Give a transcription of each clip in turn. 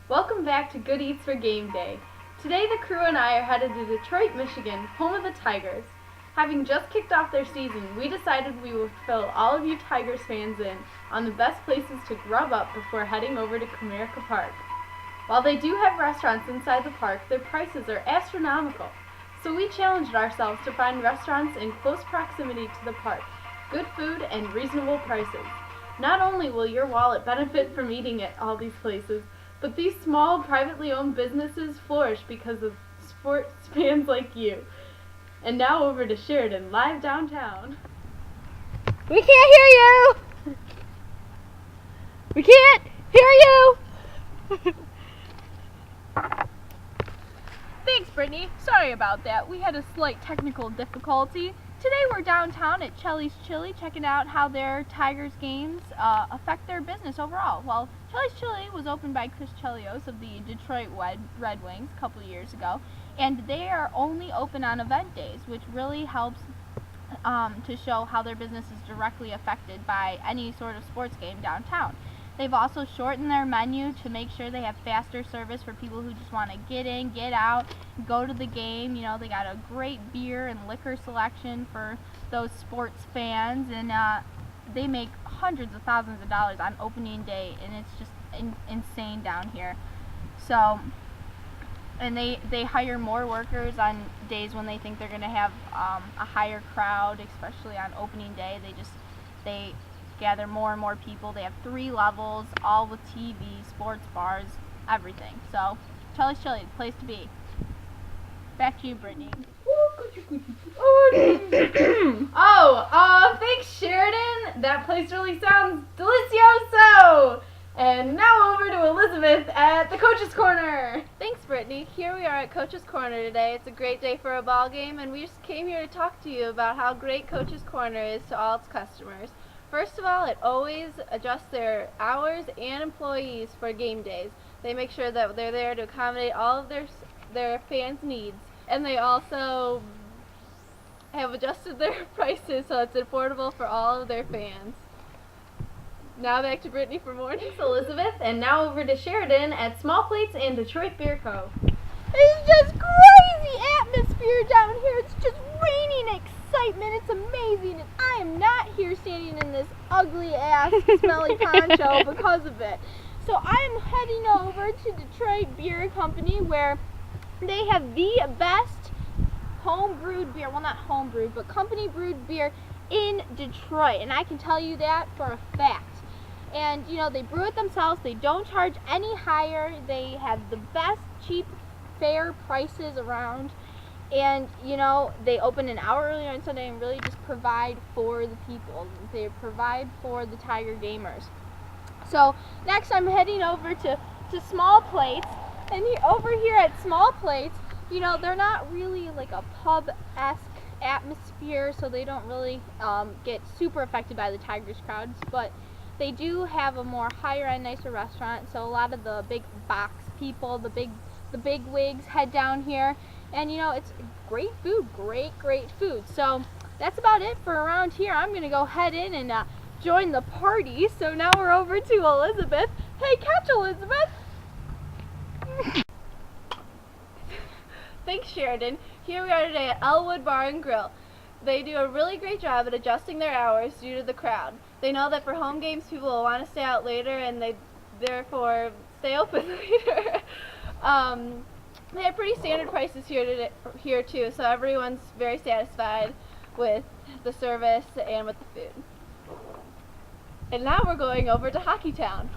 Welcome back to Good Eats for Game Day. Today the crew and I are headed to Detroit, Michigan, home of the Tigers. Having just kicked off their season, we decided we would fill all of you Tigers fans in on the best places to grub up before heading over to Comerica Park. While they do have restaurants inside the park, their prices are astronomical. So we challenged ourselves to find restaurants in close proximity to the park, good food and reasonable prices. Not only will your wallet benefit from eating at all these places, but these small, privately owned businesses flourish because of sports fans like you. And now over to Sheridan, live downtown. We can't hear you! We can't hear you! Thanks, Brittany. Sorry about that. We had a slight technical difficulty. Today we're downtown at Chelly's Chili checking out how their Tigers games affect their business overall. Well, Chelly's Chili was opened by Chris Chelios of the Detroit Red Wings a couple of years ago, and they are only open on event days, which really helps to show how their business is directly affected by any sort of sports game downtown. They've also shortened their menu to make sure they have faster service for people who just want to get in, get out, go to the game. You know, they got a great beer and liquor selection for those sports fans, and they make hundreds of thousands of dollars on opening day, and it's just insane down here. So, and they hire more workers on days when they think they're going to have a higher crowd, especially on opening day. They gather more and more people. They have 3 levels, all with TV, sports bars, everything. So, Chelly's Chili, the place to be. Back to you, Brittany. Thanks, Sheridan. That place really sounds delicioso. And now over to Elizabeth at the Coach's Corner. Thanks, Brittany. Here we are at Coach's Corner today. It's a great day for a ball game, and we just came here to talk to you about how great Coach's Corner is to all its customers. First of all, it always adjusts their hours and employees for game days. They make sure that they're there to accommodate all of their fans' needs. And they also have adjusted their prices so it's affordable for all of their fans. Now back to Brittany for more. Thanks, Elizabeth. And now over to Sheridan at Small Plates and Detroit Beer Co. It's just crazy atmosphere down here. It's just raining excitement. It's amazing. And I am not here standing in this ugly ass smelly poncho because of it. So I'm heading over to Detroit Beer Company where they have the best home brewed beer. Well, not home brewed, but company brewed beer in Detroit. And I can tell you that for a fact. And, you know, they brew it themselves. They don't charge any higher. They have the best cheap, fair prices around. And, you know, they open an hour earlier on Sunday and really just provide for the people. They provide for the Tiger gamers. So, next I'm heading over to Small Plates. And over here at Small Plates, you know, they're not really like a pub-esque atmosphere, so they don't really get super affected by the Tigers crowds. But they do have a more higher-end, nicer restaurant, so a lot of the big box people, the big wigs head down here. And, you know, it's great food, great food. So that's about it for around here. I'm going to go head in and join the party. So now we're over to Elizabeth. Hey, catch Elizabeth! Thanks, Sheridan. Here we are today at Elwood Bar and Grill. They do a really great job at adjusting their hours due to the crowd. They know that for home games, people will want to stay out later, and they therefore stay open later. They have pretty standard prices here too, so everyone's very satisfied with the service and with the food. And now we're going over to Hockey Town.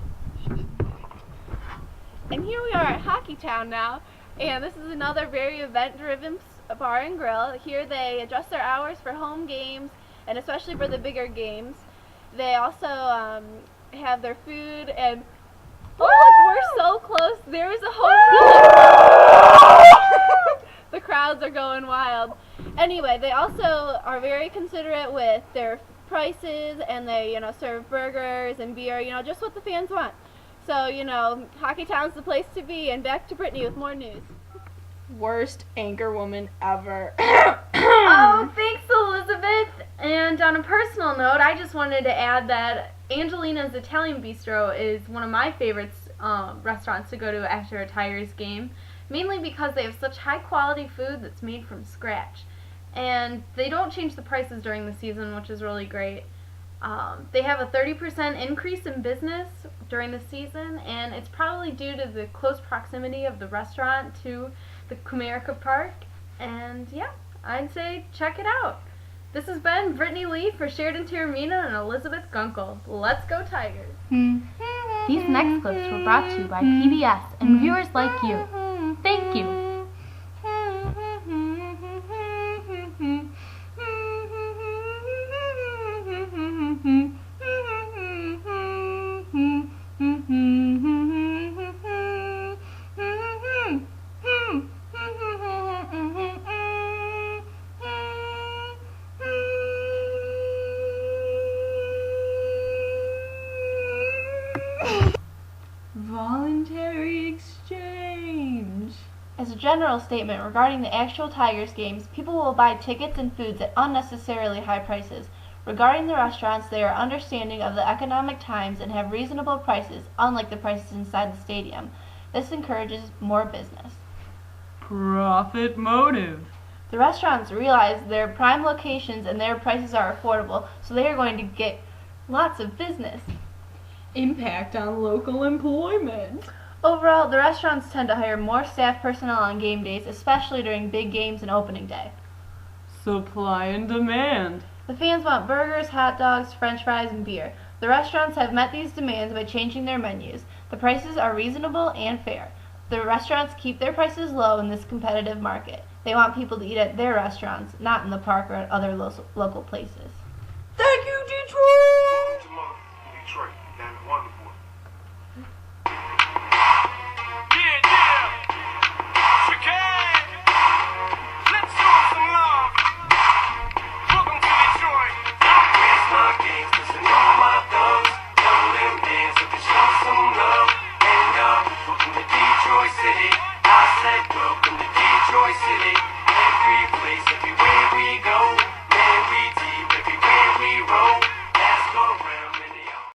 And here we are at Hockey Town now, and this is another very event-driven bar and grill. Here they adjust their hours for home games, and especially for the bigger games. They also have their food, and we're so close. There is a home. The crowds are going wild. Anyway, they also are very considerate with their prices, and they, you know, serve burgers and beer, you know, just what the fans want. So, you know, Hockey Town's the place to be. And back to Brittany with more news. Worst anchor woman ever. Oh, thanks, Elizabeth. And on a personal note, I just wanted to add that Angelina's Italian Bistro is one of my favorites restaurants to go to after a Tigers game, mainly because they have such high quality food that's made from scratch. And they don't change the prices during the season, which is really great. They have a 30% increase in business during the season, and it's probably due to the close proximity of the restaurant to the Comerica Park. And yeah, I'd say check it out. This has been Brittany Lee for Sheridan Taormina and Elizabeth Gunkel. Let's go Tigers! These next clips were brought to you by PBS and viewers like you. Thank you. Voluntary exchange. As a general statement regarding the actual Tigers games, people will buy tickets and foods at unnecessarily high prices. Regarding the restaurants, they are understanding of the economic times and have reasonable prices, unlike the prices inside the stadium. This encourages more business. Profit motive. The restaurants realize their prime locations and their prices are affordable, so they are going to get lots of business. Impact on local employment. Overall, the restaurants tend to hire more staff personnel on game days, especially during big games and opening day. Supply and demand. The fans want burgers, hot dogs, french fries, and beer. The restaurants have met these demands by changing their menus. The prices are reasonable and fair. The restaurants keep their prices low in this competitive market. They want people to eat at their restaurants, not in the park or at other local places. Thank you, Detroit!